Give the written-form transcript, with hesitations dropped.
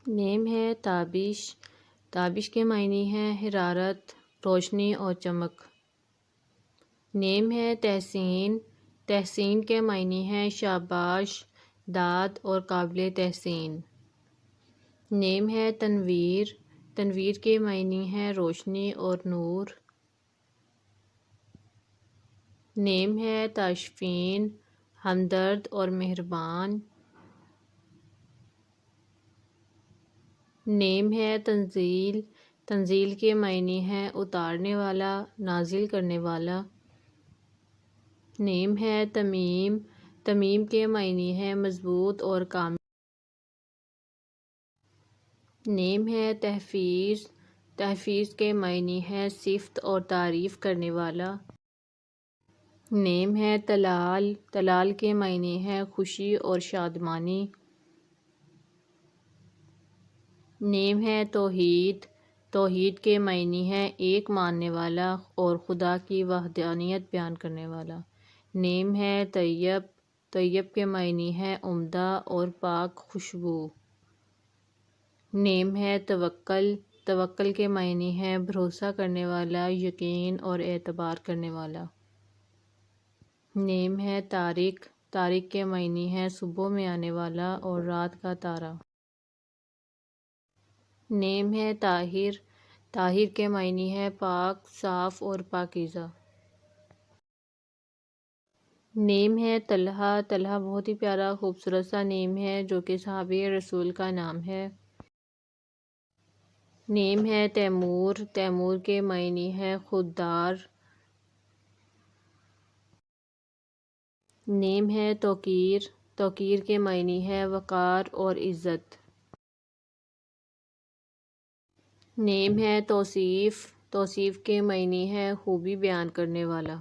نیم ہے تابش، تابش کے معنی ہے حرارت، روشنی اور چمک۔ نیم ہے تحسین، تحسین کے معنی ہے شاباش، داد اور قابل تحسین۔ نیم ہے تنویر، تنویر کے معنی ہے روشنی اور نور۔ نیم ہے تاشفین، ہمدرد اور مہربان۔ نیم ہے تنزیل، تنزیل کے معنی ہے اتارنے والا، نازل کرنے والا۔ نیم ہے تمیم، تمیم کے معنی ہے مضبوط اور کامل۔ نیم ہے تحفیظ، تحفیظ کے معنی ہے صفت اور تعریف کرنے والا۔ نیم ہے تلال، تلال کے معنی ہے خوشی اور شادمانی۔ نیم ہے توحید، توحید کے معنی ہے ایک ماننے والا اور خدا کی وحدانیت بیان کرنے والا۔ نیم ہے طیب، طیب کے معنی ہے عمدہ اور پاک خوشبو۔ نیم ہے توکل، توکل کے معنی ہے بھروسہ کرنے والا، یقین اور اعتبار کرنے والا۔ نیم ہے طارق، طارق کے معنی ہے صبح میں آنے والا اور رات کا تارا۔ نیم ہے طاہر، طاہر کے معنی ہے پاک، صاف اور پاکیزہ۔ نیم ہے طلحہ، طلحہ بہت ہی پیارا خوبصورت سا نیم ہے جو کہ صحابی رسول کا نام ہے۔ نیم ہے تیمور، تیمور کے معنی ہے خوددار۔ نیم ہے توقیر، توقیر کے معنی ہے وقار اور عزت۔ نیم ہے توصیف، توصیف کے معنی ہے خوبی بیان کرنے والا۔